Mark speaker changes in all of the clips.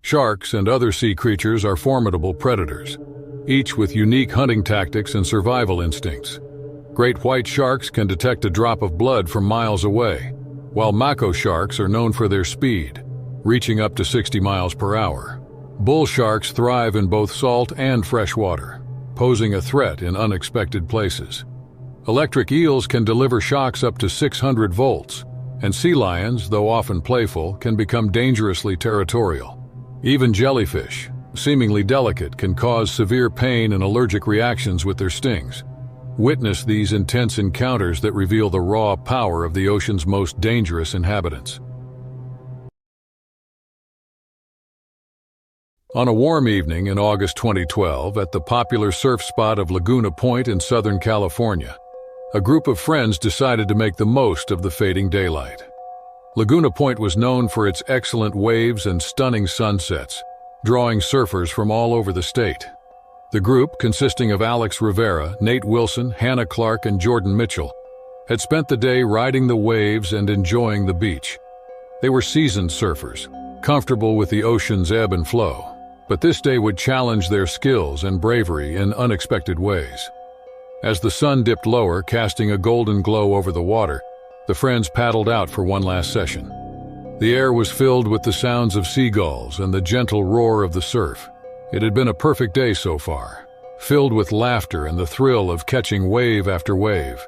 Speaker 1: Sharks and other sea creatures are formidable predators, each with unique hunting tactics and survival instincts. Great white sharks can detect a drop of blood from miles away, while mako sharks are known for their speed, reaching up to 60 miles per hour. Bull sharks thrive in both salt and fresh water, posing a threat in unexpected places. Electric eels can deliver shocks up to 600 volts, and sea lions, though often playful, can become dangerously territorial. Even jellyfish, seemingly delicate, can cause severe pain and allergic reactions with their stings. Witness these intense encounters that reveal the raw power of the ocean's most dangerous inhabitants. On a warm evening in August 2012, at the popular surf spot of Laguna Point in Southern California, a group of friends decided to make the most of the fading daylight. Laguna Point was known for its excellent waves and stunning sunsets, drawing surfers from all over the state. The group, consisting of Alex Rivera, Nate Wilson, Hannah Clark, and Jordan Mitchell, had spent the day riding the waves and enjoying the beach. They were seasoned surfers, comfortable with the ocean's ebb and flow, but this day would challenge their skills and bravery in unexpected ways. As the sun dipped lower, casting a golden glow over the water, the friends paddled out for one last session. The air was filled with the sounds of seagulls and the gentle roar of the surf. It had been a perfect day so far, filled with laughter and the thrill of catching wave after wave.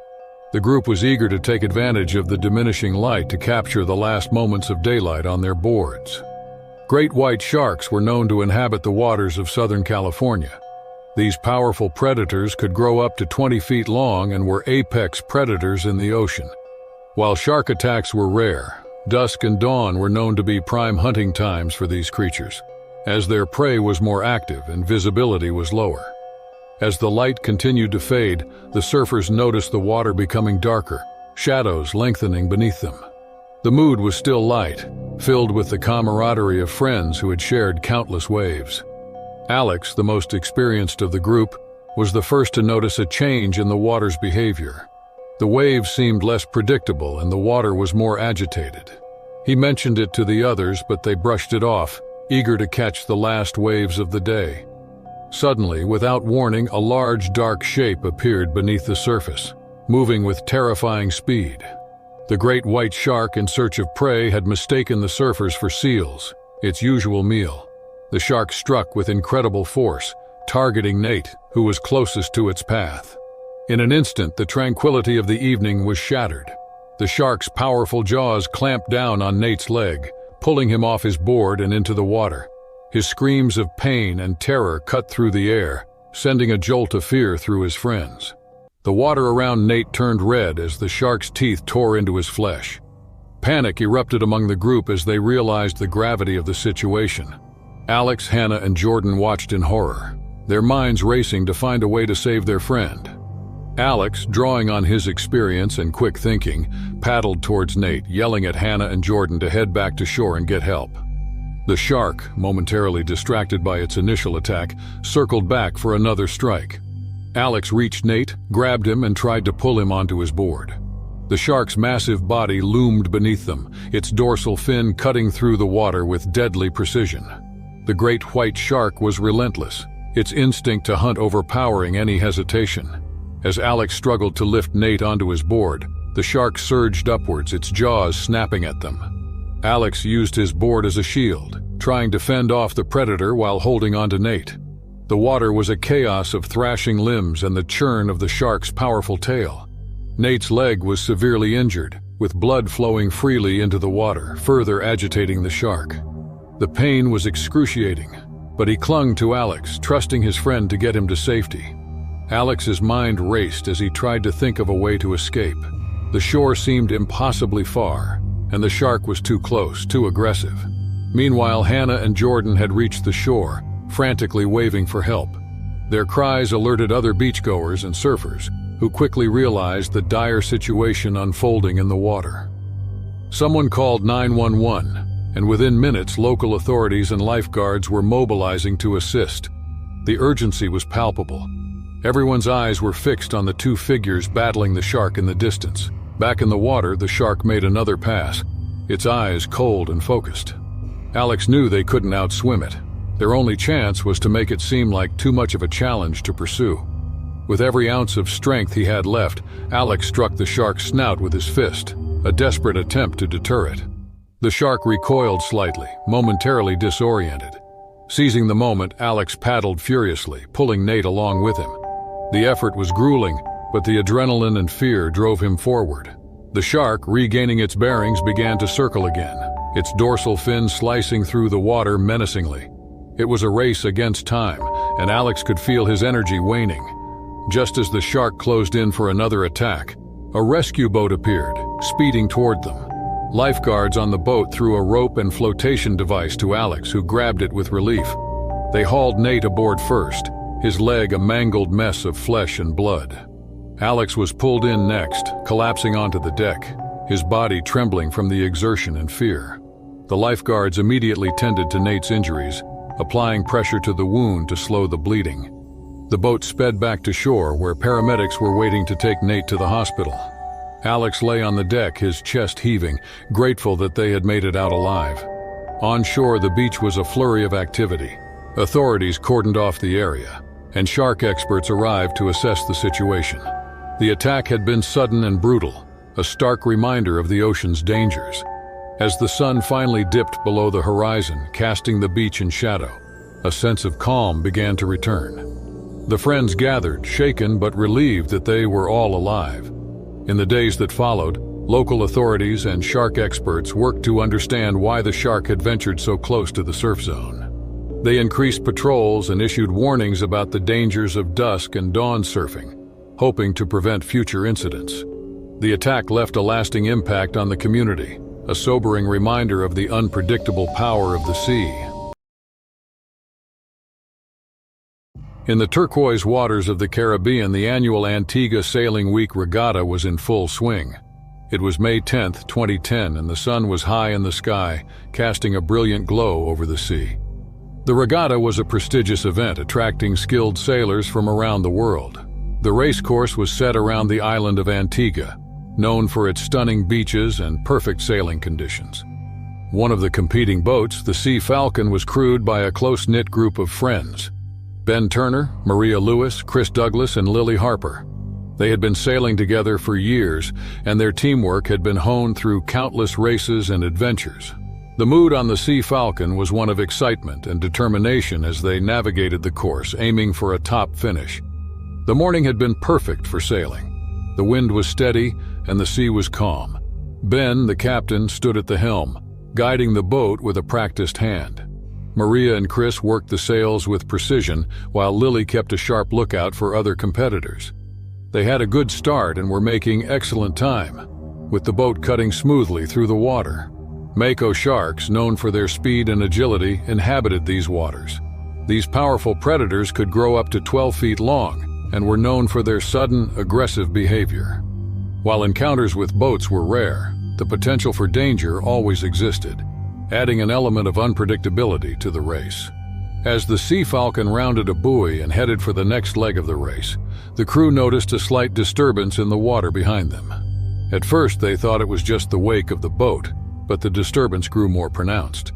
Speaker 1: The group was eager to take advantage of the diminishing light to capture the last moments of daylight on their boards. Great white sharks were known to inhabit the waters of Southern California. These powerful predators could grow up to 20 feet long and were apex predators in the ocean. While shark attacks were rare, dusk and dawn were known to be prime hunting times for these creatures, as their prey was more active and visibility was lower. As the light continued to fade, the surfers noticed the water becoming darker, shadows lengthening beneath them. The mood was still light, filled with the camaraderie of friends who had shared countless waves. Alex, the most experienced of the group, was the first to notice a change in the water's behavior. The waves seemed less predictable and the water was more agitated. He mentioned it to the others, but they brushed it off, eager to catch the last waves of the day. Suddenly, without warning, a large dark shape appeared beneath the surface, moving with terrifying speed. The great white shark in search of prey had mistaken the surfers for seals, its usual meal. The shark struck with incredible force, targeting Nate, who was closest to its path. In an instant, the tranquility of the evening was shattered. The shark's powerful jaws clamped down on Nate's leg, pulling him off his board and into the water. His screams of pain and terror cut through the air, sending a jolt of fear through his friends. The water around Nate turned red as the shark's teeth tore into his flesh. Panic erupted among the group as they realized the gravity of the situation. Alex, Hannah, and Jordan watched in horror, their minds racing to find a way to save their friend. Alex, drawing on his experience and quick thinking, paddled towards Nate, yelling at Hannah and Jordan to head back to shore and get help. The shark, momentarily distracted by its initial attack, circled back for another strike. Alex reached Nate, grabbed him, and tried to pull him onto his board. The shark's massive body loomed beneath them, its dorsal fin cutting through the water with deadly precision. The great white shark was relentless, its instinct to hunt overpowering any hesitation. As Alex struggled to lift Nate onto his board, the shark surged upwards, its jaws snapping at them. Alex used his board as a shield, trying to fend off the predator while holding onto Nate. The water was a chaos of thrashing limbs and the churn of the shark's powerful tail. Nate's leg was severely injured, with blood flowing freely into the water, further agitating the shark. The pain was excruciating, but he clung to Alex, trusting his friend to get him to safety. Alex's mind raced as he tried to think of a way to escape. The shore seemed impossibly far, and the shark was too close, too aggressive. Meanwhile, Hannah and Jordan had reached the shore, frantically waving for help. Their cries alerted other beachgoers and surfers, who quickly realized the dire situation unfolding in the water. Someone called 911, and within minutes local authorities and lifeguards were mobilizing to assist. The urgency was palpable. Everyone's eyes were fixed on the two figures battling the shark in the distance. Back in the water, the shark made another pass, its eyes cold and focused. Alex knew they couldn't outswim it. Their only chance was to make it seem like too much of a challenge to pursue. With every ounce of strength he had left, Alex struck the shark's snout with his fist, a desperate attempt to deter it. The shark recoiled slightly, momentarily disoriented. Seizing the moment, Alex paddled furiously, pulling Nate along with him. The effort was grueling, but the adrenaline and fear drove him forward. The shark, regaining its bearings, began to circle again, its dorsal fin slicing through the water menacingly. It was a race against time, and Alex could feel his energy waning. Just as the shark closed in for another attack, a rescue boat appeared, speeding toward them. Lifeguards on the boat threw a rope and flotation device to Alex, who grabbed it with relief. They hauled Nate aboard first, his leg a mangled mess of flesh and blood. Alex was pulled in next, collapsing onto the deck, his body trembling from the exertion and fear. The lifeguards immediately tended to Nate's injuries, applying pressure to the wound to slow the bleeding. The boat sped back to shore, where paramedics were waiting to take Nate to the hospital. Alex lay on the deck, his chest heaving, grateful that they had made it out alive. On shore, the beach was a flurry of activity. Authorities cordoned off the area, and shark experts arrived to assess the situation. The attack had been sudden and brutal, a stark reminder of the ocean's dangers. As the sun finally dipped below the horizon, casting the beach in shadow, a sense of calm began to return. The friends gathered, shaken but relieved that they were all alive. In the days that followed, local authorities and shark experts worked to understand why the shark had ventured so close to the surf zone. They increased patrols and issued warnings about the dangers of dusk and dawn surfing, hoping to prevent future incidents. The attack left a lasting impact on the community, a sobering reminder of the unpredictable power of the sea. In the turquoise waters of the Caribbean, the annual Antigua Sailing Week Regatta was in full swing. It was May 10, 2010, and the sun was high in the sky, casting a brilliant glow over the sea. The regatta was a prestigious event, attracting skilled sailors from around the world. The race course was set around the island of Antigua, known for its stunning beaches and perfect sailing conditions. One of the competing boats, the Sea Falcon, was crewed by a close-knit group of friends: Ben Turner, Maria Lewis, Chris Douglas, and Lily Harper. They had been sailing together for years, and their teamwork had been honed through countless races and adventures. The mood on the Sea Falcon was one of excitement and determination as they navigated the course, aiming for a top finish. The morning had been perfect for sailing. The wind was steady, and the sea was calm. Ben, the captain, stood at the helm, guiding the boat with a practiced hand. Maria and Chris worked the sails with precision, while Lily kept a sharp lookout for other competitors. They had a good start and were making excellent time, with the boat cutting smoothly through the water. Mako sharks, known for their speed and agility, inhabited these waters. These powerful predators could grow up to 12 feet long and were known for their sudden, aggressive behavior. While encounters with boats were rare, the potential for danger always existed, adding an element of unpredictability to the race. As the Sea Falcon rounded a buoy and headed for the next leg of the race, the crew noticed a slight disturbance in the water behind them. At first, they thought it was just the wake of the boat, but the disturbance grew more pronounced.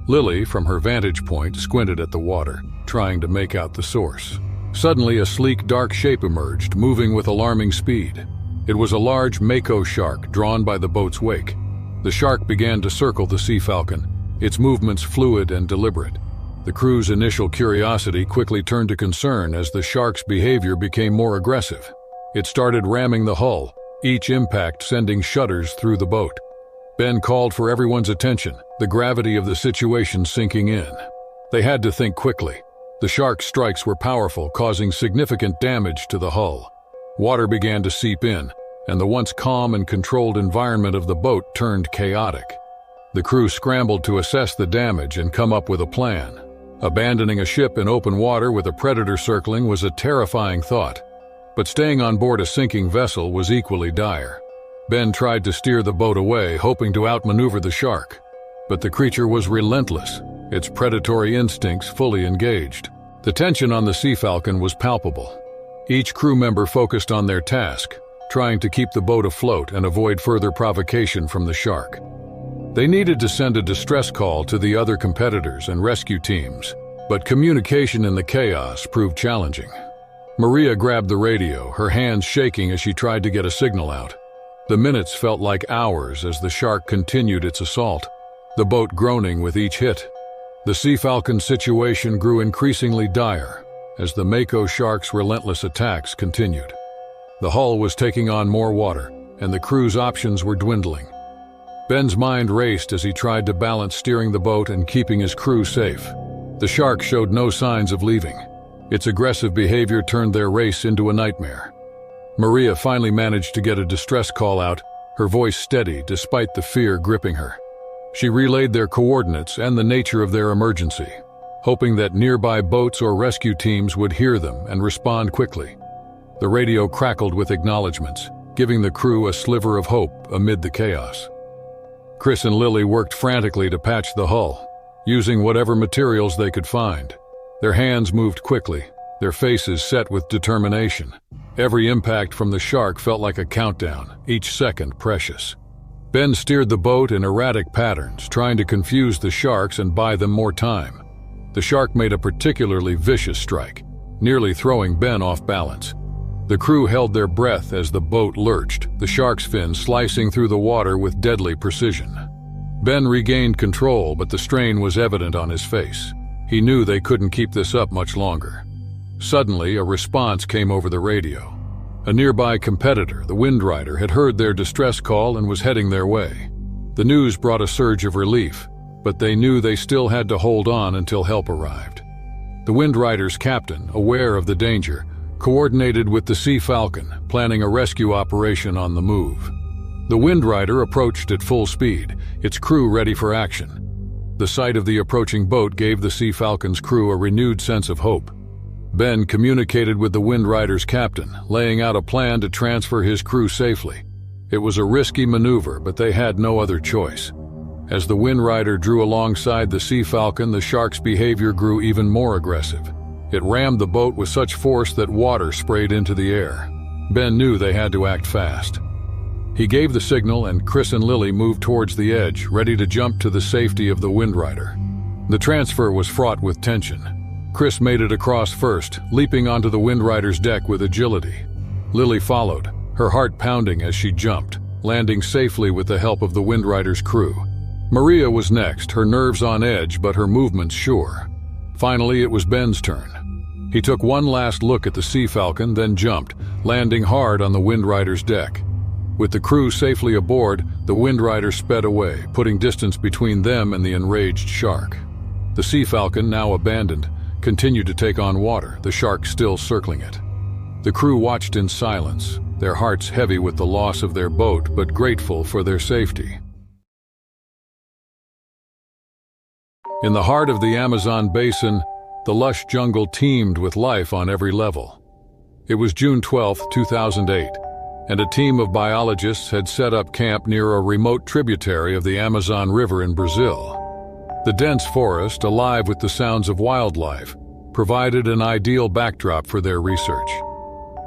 Speaker 1: Lily, from her vantage point, squinted at the water, trying to make out the source. Suddenly, a sleek, dark shape emerged, moving with alarming speed. It was a large Mako shark drawn by the boat's wake. The shark began to circle the Sea Falcon, its movements fluid and deliberate. The crew's initial curiosity quickly turned to concern as the shark's behavior became more aggressive. It started ramming the hull, each impact sending shudders through the boat. Ben called for everyone's attention, the gravity of the situation sinking in. They had to think quickly. The shark's strikes were powerful, causing significant damage to the hull. Water began to seep in, and the once calm and controlled environment of the boat turned chaotic. The crew scrambled to assess the damage and come up with a plan. Abandoning a ship in open water with a predator circling was a terrifying thought, but staying on board a sinking vessel was equally dire. Ben tried to steer the boat away, hoping to outmaneuver the shark, but the creature was relentless, its predatory instincts fully engaged. The tension on the Sea Falcon was palpable. Each crew member focused on their task, trying to keep the boat afloat and avoid further provocation from the shark. They needed to send a distress call to the other competitors and rescue teams, but communication in the chaos proved challenging. Maria grabbed the radio, her hands shaking as she tried to get a signal out. The minutes felt like hours as the shark continued its assault, the boat groaning with each hit. The Sea Falcon's situation grew increasingly dire as the Mako shark's relentless attacks continued. The hull was taking on more water, and the crew's options were dwindling. Ben's mind raced as he tried to balance steering the boat and keeping his crew safe. The shark showed no signs of leaving. Its aggressive behavior turned their race into a nightmare. Maria finally managed to get a distress call out, her voice steady despite the fear gripping her. She relayed their coordinates and the nature of their emergency, hoping that nearby boats or rescue teams would hear them and respond quickly. The radio crackled with acknowledgments, giving the crew a sliver of hope amid the chaos. Chris and Lily worked frantically to patch the hull, using whatever materials they could find. Their hands moved quickly, their faces set with determination. Every impact from the shark felt like a countdown, each second precious. Ben steered the boat in erratic patterns, trying to confuse the sharks and buy them more time. The shark made a particularly vicious strike, nearly throwing Ben off balance. The crew held their breath as the boat lurched, the shark's fin slicing through the water with deadly precision. Ben regained control, but the strain was evident on his face. He knew they couldn't keep this up much longer. Suddenly, a response came over the radio. A nearby competitor, the Windrider, had heard their distress call and was heading their way. The news brought a surge of relief, but they knew they still had to hold on until help arrived. The Windrider's captain, aware of the danger, coordinated with the Sea Falcon, planning a rescue operation on the move. The Windrider approached at full speed, its crew ready for action. The sight of the approaching boat gave the Sea Falcon's crew a renewed sense of hope. Ben communicated with the Windrider's captain, laying out a plan to transfer his crew safely. It was a risky maneuver, but they had no other choice. As the Windrider drew alongside the Sea Falcon, the shark's behavior grew even more aggressive. It rammed the boat with such force that water sprayed into the air. Ben knew they had to act fast. He gave the signal, and Chris and Lily moved towards the edge, ready to jump to the safety of the Windrider. The transfer was fraught with tension. Chris made it across first, leaping onto the Windrider's deck with agility. Lily followed, her heart pounding as she jumped, landing safely with the help of the Windrider's crew. Maria was next, her nerves on edge but her movements sure. Finally, it was Ben's turn. He took one last look at the Sea Falcon, then jumped, landing hard on the Windrider's deck. With the crew safely aboard, the Windrider sped away, putting distance between them and the enraged shark. The Sea Falcon, now abandoned, continued to take on water, the shark still circling it. The crew watched in silence, their hearts heavy with the loss of their boat, but grateful for their safety. In the heart of the Amazon basin, the lush jungle teemed with life on every level. It was June 12, 2008, and a team of biologists had set up camp near a remote tributary of the Amazon River in Brazil. The dense forest, alive with the sounds of wildlife, provided an ideal backdrop for their research.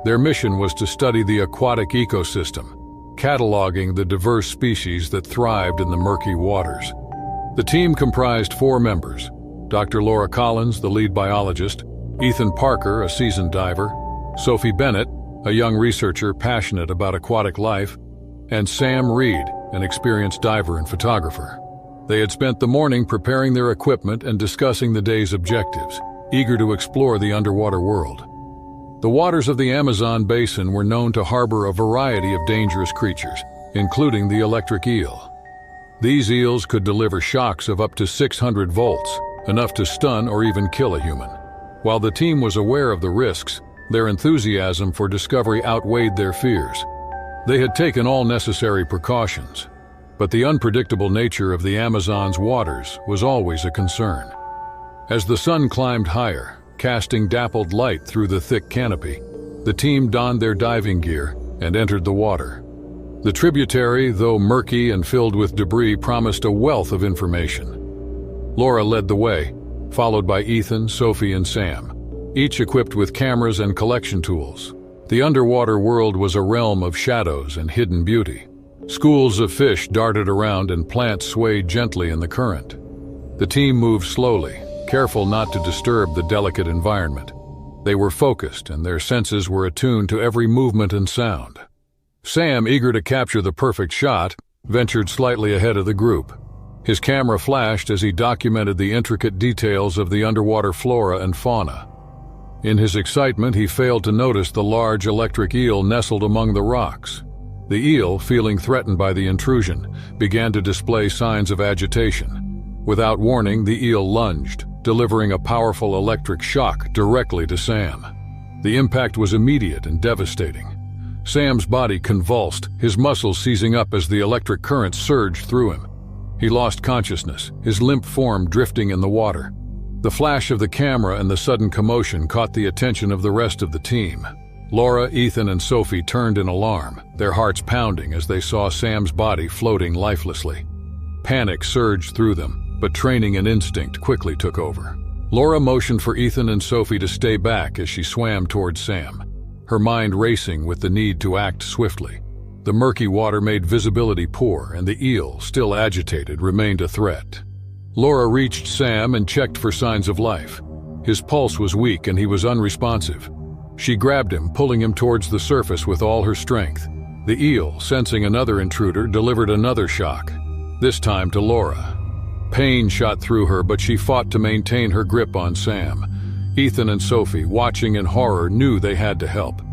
Speaker 1: Their mission was to study the aquatic ecosystem, cataloging the diverse species that thrived in the murky waters. The team comprised 4 members: Dr. Laura Collins, the lead biologist, Ethan Parker, a seasoned diver, Sophie Bennett, a young researcher passionate about aquatic life, and Sam Reed, an experienced diver and photographer. They had spent the morning preparing their equipment and discussing the day's objectives, eager to explore the underwater world. The waters of the Amazon basin were known to harbor a variety of dangerous creatures, including the electric eel. These eels could deliver shocks of up to 600 volts, enough to stun or even kill a human. While the team was aware of the risks, their enthusiasm for discovery outweighed their fears. They had taken all necessary precautions, but the unpredictable nature of the Amazon's waters was always a concern. As the sun climbed higher, casting dappled light through the thick canopy, the team donned their diving gear and entered the water. The tributary, though murky and filled with debris, promised a wealth of information. Laura led the way, followed by Ethan, Sophie, and Sam, each equipped with cameras and collection tools. The underwater world was a realm of shadows and hidden beauty. Schools of fish darted around and plants swayed gently in the current. The team moved slowly, careful not to disturb the delicate environment. They were focused, and their senses were attuned to every movement and sound. Sam, eager to capture the perfect shot, ventured slightly ahead of the group. His camera flashed as he documented the intricate details of the underwater flora and fauna. In his excitement, he failed to notice the large electric eel nestled among the rocks. The eel, feeling threatened by the intrusion, began to display signs of agitation. Without warning, the eel lunged, delivering a powerful electric shock directly to Sam. The impact was immediate and devastating. Sam's body convulsed, his muscles seizing up as the electric current surged through him. He lost consciousness, his limp form drifting in the water. The flash of the camera and the sudden commotion caught the attention of the rest of the team. Laura, Ethan, and Sophie turned in alarm, their hearts pounding as they saw Sam's body floating lifelessly. Panic surged through them, but training and instinct quickly took over. Laura motioned for Ethan and Sophie to stay back as she swam towards Sam, her mind racing with the need to act swiftly. The murky water made visibility poor, and the eel, still agitated, remained a threat. Laura reached Sam and checked for signs of life. His pulse was weak and he was unresponsive. She grabbed him, pulling him towards the surface with all her strength. The eel, sensing another intruder, delivered another shock, this time to Laura. Pain shot through her, but she fought to maintain her grip on Sam. Ethan and Sophie, watching in horror, knew they had to help.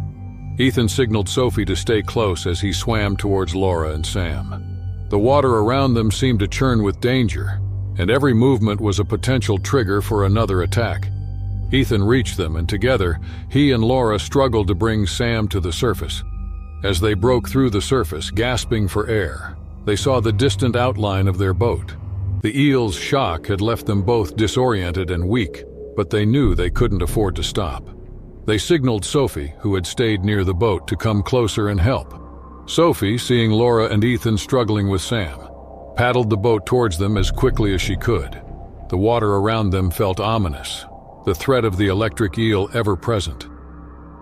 Speaker 1: Ethan signaled Sophie to stay close as he swam towards Laura and Sam. The water around them seemed to churn with danger, and every movement was a potential trigger for another attack. Ethan reached them, and together, he and Laura struggled to bring Sam to the surface. As they broke through the surface, gasping for air, they saw the distant outline of their boat. The eel's shock had left them both disoriented and weak, but they knew they couldn't afford to stop. They signaled Sophie, who had stayed near the boat, to come closer and help. Sophie, seeing Laura and Ethan struggling with Sam, paddled the boat towards them as quickly as she could. The water around them felt ominous, the threat of the electric eel ever present.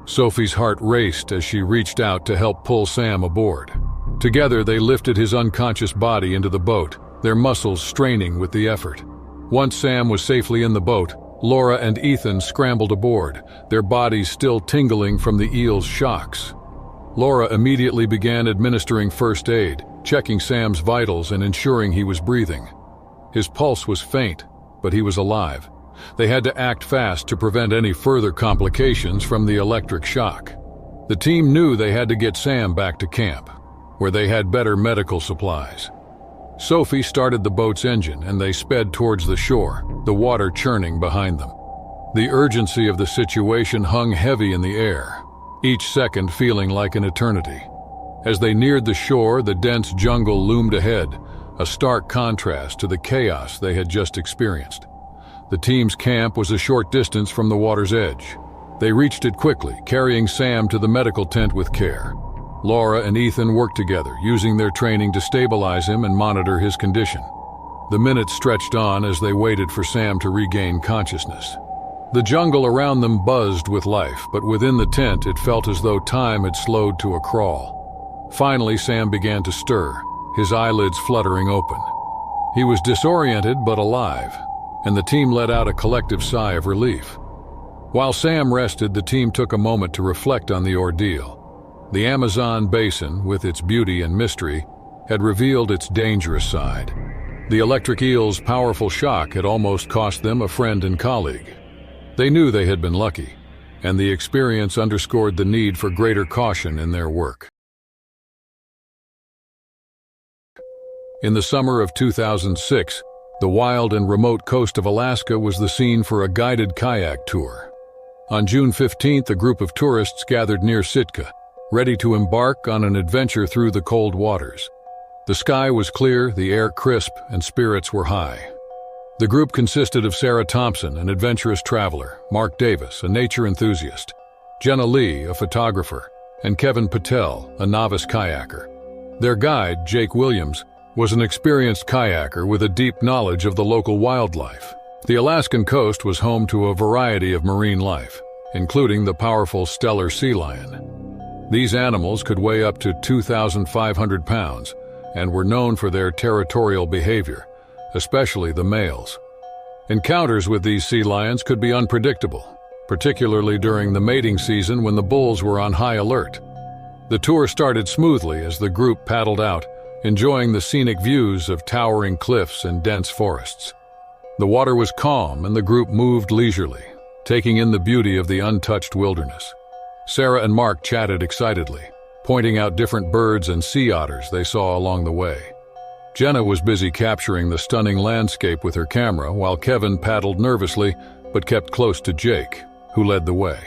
Speaker 1: Sophie's heart raced as she reached out to help pull Sam aboard. Together, they lifted his unconscious body into the boat, their muscles straining with the effort. Once Sam was safely in the boat, Laura and Ethan scrambled aboard, their bodies still tingling from the eel's shocks. Laura immediately began administering first aid, checking Sam's vitals and ensuring he was breathing. His pulse was faint, but he was alive. They had to act fast to prevent any further complications from the electric shock. The team knew they had to get Sam back to camp, where they had better medical supplies. Sophie started the boat's engine and they sped towards the shore, the water churning behind them. The urgency of the situation hung heavy in the air, each second feeling like an eternity. As they neared the shore, the dense jungle loomed ahead, a stark contrast to the chaos they had just experienced. The team's camp was a short distance from the water's edge. They reached it quickly, carrying Sam to the medical tent with care. Laura and Ethan worked together, using their training to stabilize him and monitor his condition. The minutes stretched on as they waited for Sam to regain consciousness. The jungle around them buzzed with life, but within the tent it felt as though time had slowed to a crawl. Finally, Sam began to stir, his eyelids fluttering open. He was disoriented but alive, and the team let out a collective sigh of relief. While Sam rested, the team took a moment to reflect on the ordeal. The Amazon basin, with its beauty and mystery, had revealed its dangerous side. The electric eel's powerful shock had almost cost them a friend and colleague. They knew they had been lucky, and the experience underscored the need for greater caution in their work. In the summer of 2006, the wild and remote coast of Alaska was the scene for a guided kayak tour. On June 15th, a group of tourists gathered near Sitka, ready to embark on an adventure through the cold waters. The sky was clear, the air crisp, and spirits were high. The group consisted of Sarah Thompson, an adventurous traveler, Mark Davis, a nature enthusiast, Jenna Lee, a photographer, and Kevin Patel, a novice kayaker. Their guide, Jake Williams, was an experienced kayaker with a deep knowledge of the local wildlife. The Alaskan coast was home to a variety of marine life, including the powerful stellar sea lion. These animals could weigh up to 2,500 pounds, and were known for their territorial behavior, especially the males. Encounters with these sea lions could be unpredictable, particularly during the mating season when the bulls were on high alert. The tour started smoothly as the group paddled out, enjoying the scenic views of towering cliffs and dense forests. The water was calm and the group moved leisurely, taking in the beauty of the untouched wilderness. Sarah and Mark chatted excitedly, pointing out different birds and sea otters they saw along the way. Jenna was busy capturing the stunning landscape with her camera while Kevin paddled nervously but kept close to Jake, who led the way.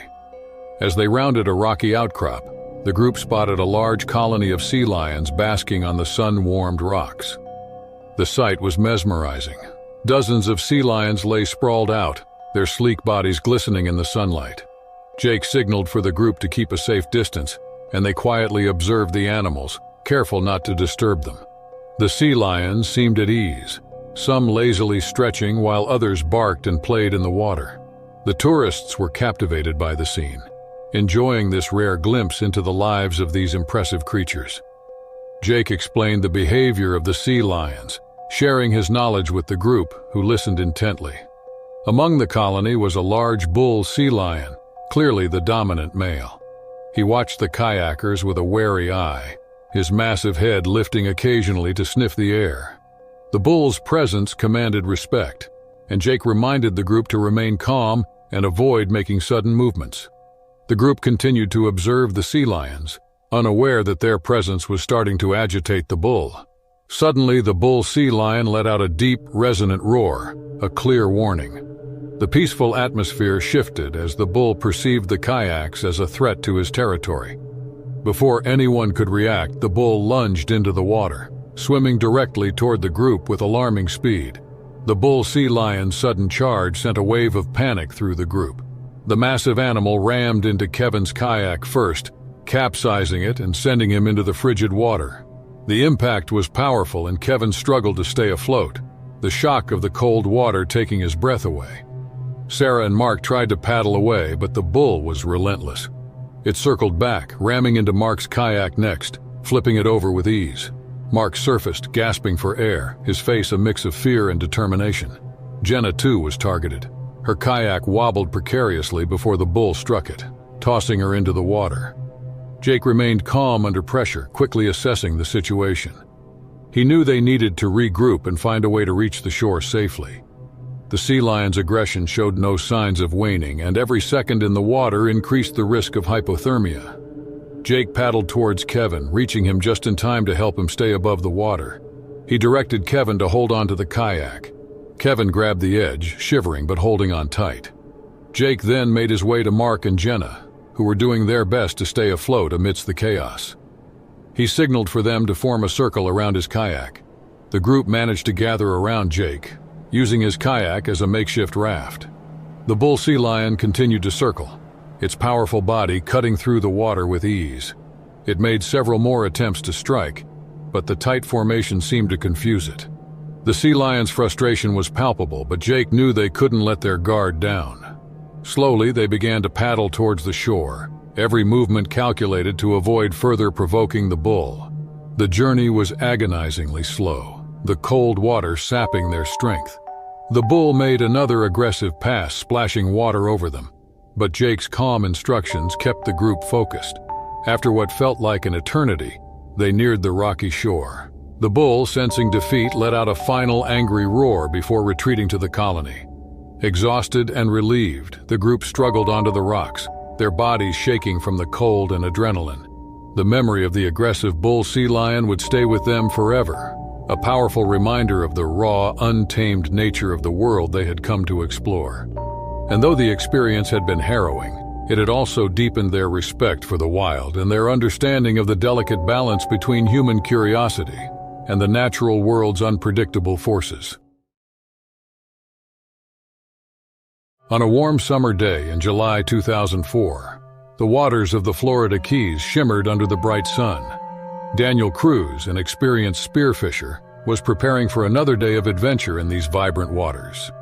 Speaker 1: As they rounded a rocky outcrop, the group spotted a large colony of sea lions basking on the sun-warmed rocks. The sight was mesmerizing. Dozens of sea lions lay sprawled out, their sleek bodies glistening in the sunlight. Jake signaled for the group to keep a safe distance, and they quietly observed the animals, careful not to disturb them. The sea lions seemed at ease, some lazily stretching while others barked and played in the water. The tourists were captivated by the scene, enjoying this rare glimpse into the lives of these impressive creatures. Jake explained the behavior of the sea lions, sharing his knowledge with the group, who listened intently. Among the colony was a large bull sea lion, clearly the dominant male. He watched the kayakers with a wary eye, his massive head lifting occasionally to sniff the air. The bull's presence commanded respect, and Jake reminded the group to remain calm and avoid making sudden movements. The group continued to observe the sea lions, unaware that their presence was starting to agitate the bull. Suddenly, the bull sea lion let out a deep, resonant roar, a clear warning. The peaceful atmosphere shifted as the bull perceived the kayaks as a threat to his territory. Before anyone could react, the bull lunged into the water, swimming directly toward the group with alarming speed. The bull sea lion's sudden charge sent a wave of panic through the group. The massive animal rammed into Kevin's kayak first, capsizing it and sending him into the frigid water. The impact was powerful and Kevin struggled to stay afloat, the shock of the cold water taking his breath away. Sarah and Mark tried to paddle away, but the bull was relentless. It circled back, ramming into Mark's kayak next, flipping it over with ease. Mark surfaced, gasping for air, his face a mix of fear and determination. Jenna, too, was targeted. Her kayak wobbled precariously before the bull struck it, tossing her into the water. Jake remained calm under pressure, quickly assessing the situation. He knew they needed to regroup and find a way to reach the shore safely. The sea lion's aggression showed no signs of waning, and every second in the water increased the risk of hypothermia. Jake paddled towards Kevin, reaching him just in time to help him stay above the water. He directed Kevin to hold on to the kayak. Kevin grabbed the edge, shivering but holding on tight. Jake then made his way to Mark and Jenna, who were doing their best to stay afloat amidst the chaos. He signaled for them to form a circle around his kayak. The group managed to gather around Jake, using his kayak as a makeshift raft. The bull sea lion continued to circle, its powerful body cutting through the water with ease. It made several more attempts to strike, but the tight formation seemed to confuse it. The sea lion's frustration was palpable, but Jake knew they couldn't let their guard down. Slowly, they began to paddle towards the shore, every movement calculated to avoid further provoking the bull. The journey was agonizingly slow, the cold water sapping their strength. The bull made another aggressive pass, splashing water over them, but Jake's calm instructions kept the group focused. After what felt like an eternity, they neared the rocky shore. The bull, sensing defeat, let out a final angry roar before retreating to the colony. Exhausted and relieved, the group struggled onto the rocks, their bodies shaking from the cold and adrenaline. The memory of the aggressive bull sea lion would stay with them forever, a powerful reminder of the raw, untamed nature of the world they had come to explore. And though the experience had been harrowing, it had also deepened their respect for the wild and their understanding of the delicate balance between human curiosity and the natural world's unpredictable forces. On a warm summer day in July 2004, the waters of the Florida Keys shimmered under the bright sun. Daniel Cruz, an experienced spearfisher, was preparing for another day of adventure in these vibrant waters.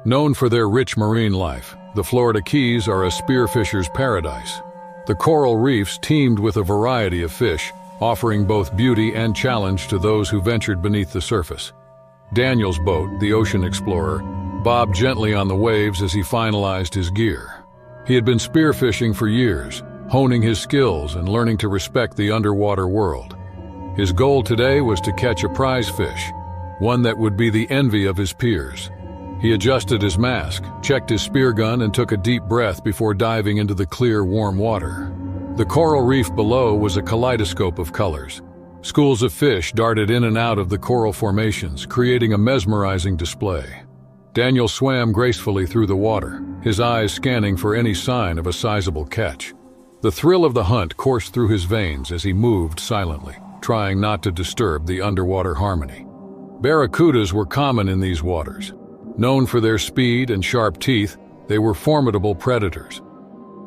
Speaker 1: Known for their rich marine life, the Florida Keys are a spearfisher's paradise. The coral reefs teemed with a variety of fish, offering both beauty and challenge to those who ventured beneath the surface. Daniel's boat, the Ocean Explorer, bobbed gently on the waves as he finalized his gear. He had been spearfishing for years, honing his skills and learning to respect the underwater world. His goal today was to catch a prize fish, one that would be the envy of his peers. He adjusted his mask, checked his spear gun, and took a deep breath before diving into the clear, warm water. The coral reef below was a kaleidoscope of colors. Schools of fish darted in and out of the coral formations, creating a mesmerizing display. Daniel swam gracefully through the water, his eyes scanning for any sign of a sizable catch. The thrill of the hunt coursed through his veins as he moved silently, trying not to disturb the underwater harmony. Barracudas were common in these waters. Known for their speed and sharp teeth, they were formidable predators.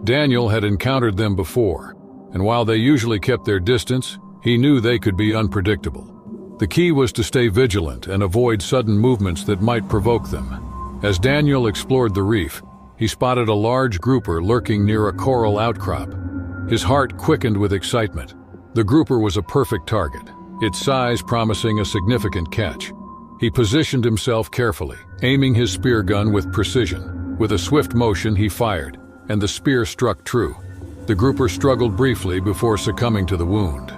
Speaker 1: Daniel had encountered them before, and while they usually kept their distance, he knew they could be unpredictable. The key was to stay vigilant and avoid sudden movements that might provoke them. As Daniel explored the reef, he spotted a large grouper lurking near a coral outcrop. His heart quickened with excitement. The grouper was a perfect target, its size promising a significant catch. He positioned himself carefully, aiming his spear gun with precision. With a swift motion, he fired, and the spear struck true. The grouper struggled briefly before succumbing to the wound.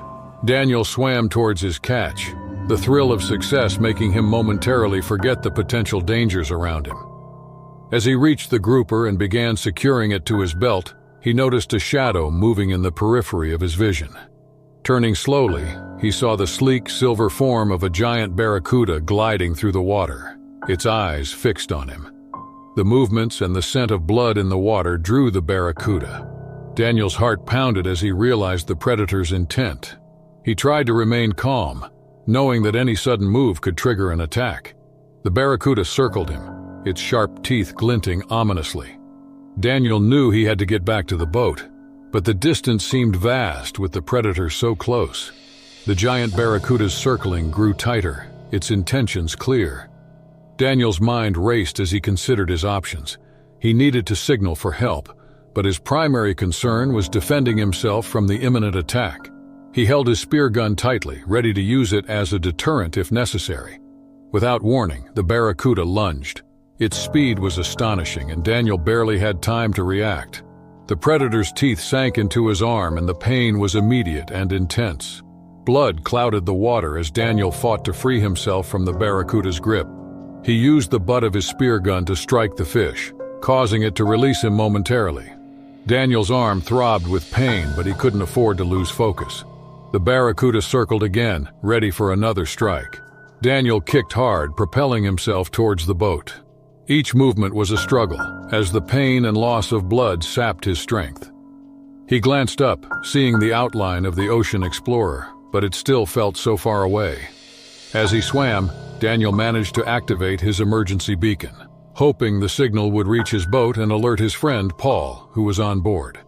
Speaker 1: Daniel swam towards his catch, the thrill of success making him momentarily forget the potential dangers around him. As he reached the grouper and began securing it to his belt, he noticed a shadow moving in the periphery of his vision. Turning slowly, he saw the sleek silver form of a giant barracuda gliding through the water, its eyes fixed on him. The movements and the scent of blood in the water drew the barracuda. Daniel's heart pounded as he realized the predator's intent. He tried to remain calm, knowing that any sudden move could trigger an attack. The barracuda circled him, its sharp teeth glinting ominously. Daniel knew he had to get back to the boat, but the distance seemed vast with the predator so close. The giant barracuda's circling grew tighter, its intentions clear. Daniel's mind raced as he considered his options. He needed to signal for help, but his primary concern was defending himself from the imminent attack. He held his spear gun tightly, ready to use it as a deterrent if necessary. Without warning, the barracuda lunged. Its speed was astonishing, and Daniel barely had time to react. The predator's teeth sank into his arm, and the pain was immediate and intense. Blood clouded the water as Daniel fought to free himself from the barracuda's grip. He used the butt of his spear gun to strike the fish, causing it to release him momentarily. Daniel's arm throbbed with pain, but he couldn't afford to lose focus. The barracuda circled again, ready for another strike. Daniel kicked hard, propelling himself towards the boat. Each movement was a struggle, as the pain and loss of blood sapped his strength. He glanced up, seeing the outline of the Ocean Explorer, but it still felt so far away. As he swam, Daniel managed to activate his emergency beacon, hoping the signal would reach his boat and alert his friend Paul, who was on board.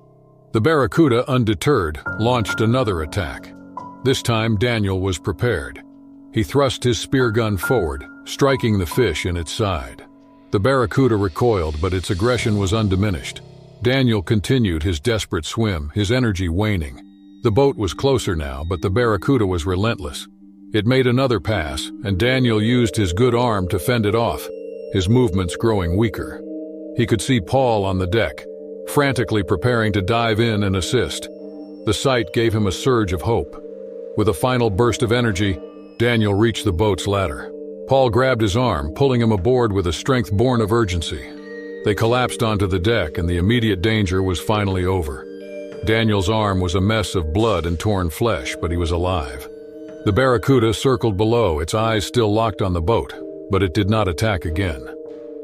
Speaker 1: The barracuda, undeterred, launched another attack. This time, Daniel was prepared. He thrust his spear gun forward, striking the fish in its side. The barracuda recoiled, but its aggression was undiminished. Daniel continued his desperate swim, his energy waning. The boat was closer now, but the barracuda was relentless. It made another pass, and Daniel used his good arm to fend it off, his movements growing weaker. He could see Paul on the deck, frantically preparing to dive in and assist. The sight gave him a surge of hope. With a final burst of energy, Daniel reached the boat's ladder. Paul grabbed his arm, pulling him aboard with a strength born of urgency. They collapsed onto the deck, and the immediate danger was finally over. Daniel's arm was a mess of blood and torn flesh, but he was alive. The barracuda circled below, its eyes still locked on the boat, but it did not attack again.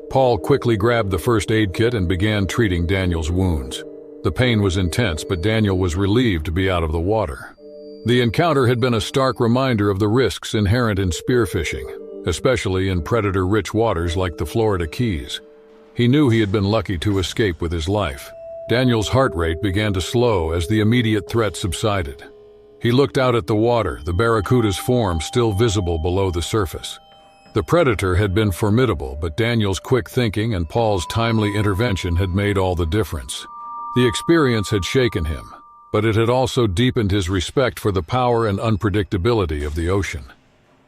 Speaker 1: Paul quickly grabbed the first aid kit and began treating Daniel's wounds. The pain was intense, but Daniel was relieved to be out of the water. The encounter had been a stark reminder of the risks inherent in spearfishing, especially in predator-rich waters like the Florida Keys. He knew he had been lucky to escape with his life. Daniel's heart rate began to slow as the immediate threat subsided. He looked out at the water, the barracuda's form still visible below the surface. The predator had been formidable, but Daniel's quick thinking and Paul's timely intervention had made all the difference. The experience had shaken him, but it had also deepened his respect for the power and unpredictability of the ocean.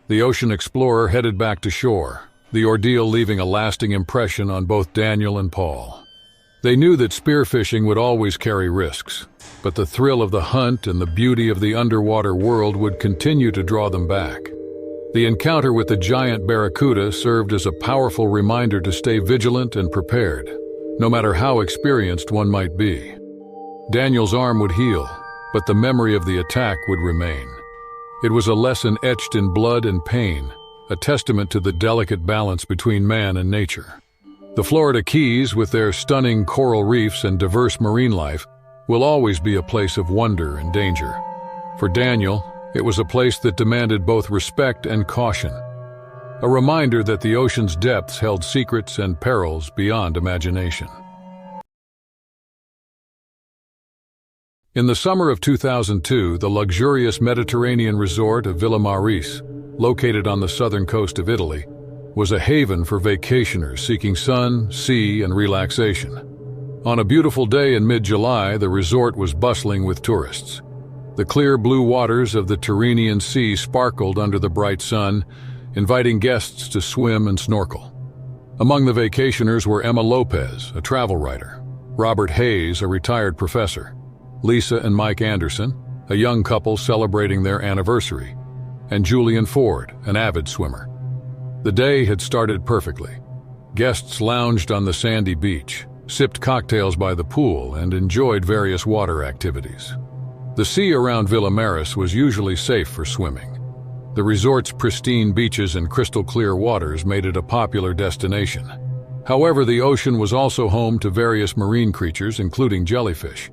Speaker 1: The ocean explorer headed back to shore, the ordeal leaving a lasting impression on both Daniel and Paul. They knew that spearfishing would always carry risks, but the thrill of the hunt and the beauty of the underwater world would continue to draw them back. The encounter with the giant barracuda served as a powerful reminder to stay vigilant and prepared, no matter how experienced one might be. Daniel's arm would heal, but the memory of the attack would remain. It was a lesson etched in blood and pain, a testament to the delicate balance between man and nature. The Florida Keys, with their stunning coral reefs and diverse marine life, will always be a place of wonder and danger. For Daniel, it was a place that demanded both respect and caution, a reminder that the ocean's depths held secrets and perils beyond imagination. In the summer of 2002, the luxurious Mediterranean resort of Villa Maris, located on the southern coast of Italy, was a haven for vacationers seeking sun, sea, and relaxation. On a beautiful day in mid-July, the resort was bustling with tourists. The clear blue waters of the Tyrrhenian Sea sparkled under the bright sun, inviting guests to swim and snorkel. Among the vacationers were Emma Lopez, a travel writer, Robert Hayes, a retired professor, Lisa and Mike Anderson, a young couple celebrating their anniversary, and Julian Ford, an avid swimmer. The day had started perfectly. Guests lounged on the sandy beach, sipped cocktails by the pool, and enjoyed various water activities. The sea around Villa Maris was usually safe for swimming. The resort's pristine beaches and crystal-clear waters made it a popular destination. However, the ocean was also home to various marine creatures, including jellyfish.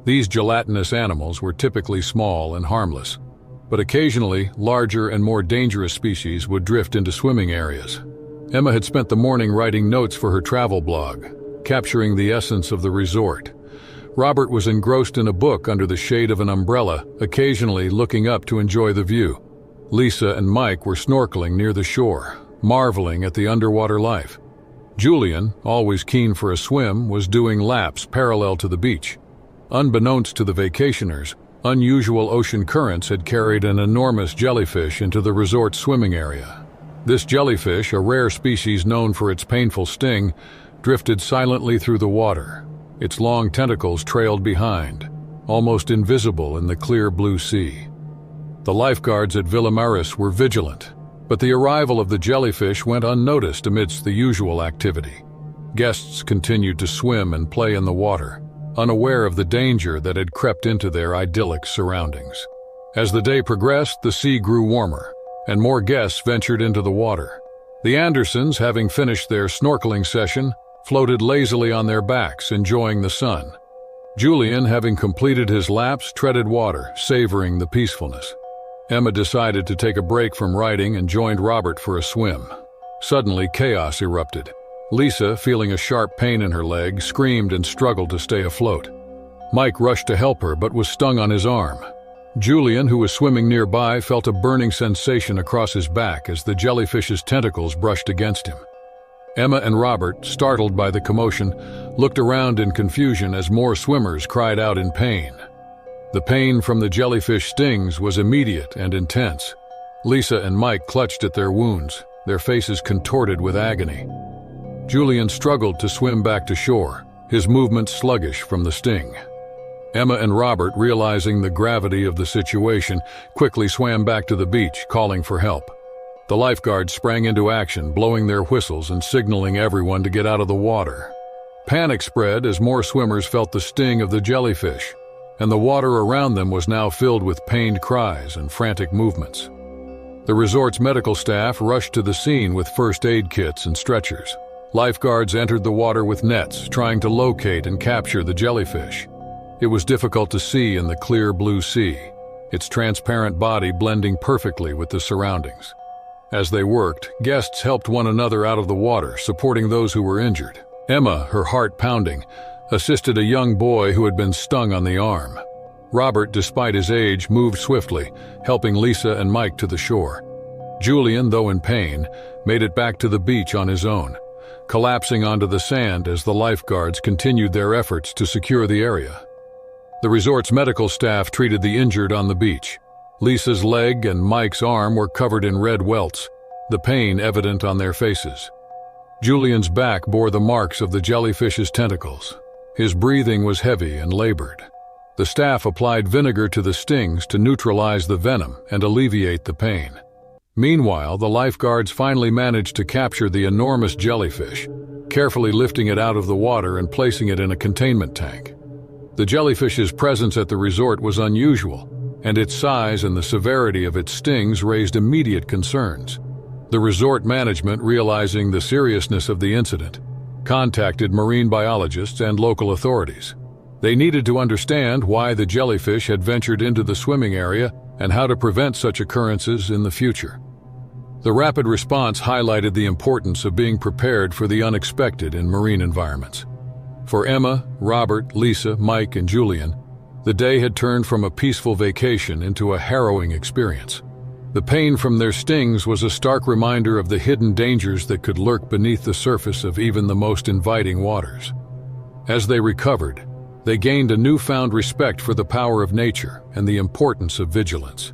Speaker 1: These gelatinous animals were typically small and harmless, but occasionally larger and more dangerous species would drift into swimming areas. Emma had spent the morning writing notes for her travel blog, capturing the essence of the resort. Robert was engrossed in a book under the shade of an umbrella, occasionally looking up to enjoy the view. Lisa and Mike were snorkeling near the shore, marveling at the underwater life. Julian, always keen for a swim, was doing laps parallel to the beach. Unbeknownst to the vacationers, unusual ocean currents had carried an enormous jellyfish into the resort's swimming area. This jellyfish, a rare species known for its painful sting, drifted silently through the water. Its long tentacles trailed behind, almost invisible in the clear blue sea. The lifeguards at Villa Maris were vigilant, but the arrival of the jellyfish went unnoticed amidst the usual activity. Guests continued to swim and play in the water, unaware of the danger that had crept into their idyllic surroundings. As the day progressed, the sea grew warmer, and more guests ventured into the water. The Andersons, having finished their snorkeling session, floated lazily on their backs, enjoying the sun. Julian, having completed his laps, treaded water, savoring the peacefulness. Emma decided to take a break from writing and joined Robert for a swim. Suddenly, chaos erupted. Lisa, feeling a sharp pain in her leg, screamed and struggled to stay afloat. Mike rushed to help her but was stung on his arm. Julian, who was swimming nearby, felt a burning sensation across his back as the jellyfish's tentacles brushed against him. Emma and Robert, startled by the commotion, looked around in confusion as more swimmers cried out in pain. The pain from the jellyfish stings was immediate and intense. Lisa and Mike clutched at their wounds, their faces contorted with agony. Julian struggled to swim back to shore, his movements sluggish from the sting. Emma and Robert, realizing the gravity of the situation, quickly swam back to the beach, calling for help. The lifeguards sprang into action, blowing their whistles and signaling everyone to get out of the water. Panic spread as more swimmers felt the sting of the jellyfish, and the water around them was now filled with pained cries and frantic movements. The resort's medical staff rushed to the scene with first aid kits and stretchers. Lifeguards entered the water with nets, trying to locate and capture the jellyfish. It was difficult to see in the clear blue sea, its transparent body blending perfectly with the surroundings. As they worked, guests helped one another out of the water, supporting those who were injured. Emma, her heart pounding, assisted a young boy who had been stung on the arm. Robert, despite his age, moved swiftly, helping Lisa and Mike to the shore. Julian, though in pain, made it back to the beach on his own, collapsing onto the sand as the lifeguards continued their efforts to secure the area. The resort's medical staff treated the injured on the beach. Lisa's leg and Mike's arm were covered in red welts, the pain evident on their faces. Julian's back bore the marks of the jellyfish's tentacles. His breathing was heavy and labored. The staff applied vinegar to the stings to neutralize the venom and alleviate the pain. Meanwhile, the lifeguards finally managed to capture the enormous jellyfish, carefully lifting it out of the water and placing it in a containment tank. The jellyfish's presence at the resort was unusual, and its size and the severity of its stings raised immediate concerns. The resort management, realizing the seriousness of the incident, contacted marine biologists and local authorities. They needed to understand why the jellyfish had ventured into the swimming area and how to prevent such occurrences in the future. The rapid response highlighted the importance of being prepared for the unexpected in marine environments. For Emma, Robert, Lisa, Mike, and Julian, the day had turned from a peaceful vacation into a harrowing experience. The pain from their stings was a stark reminder of the hidden dangers that could lurk beneath the surface of even the most inviting waters. As they recovered, they gained a newfound respect for the power of nature and the importance of vigilance.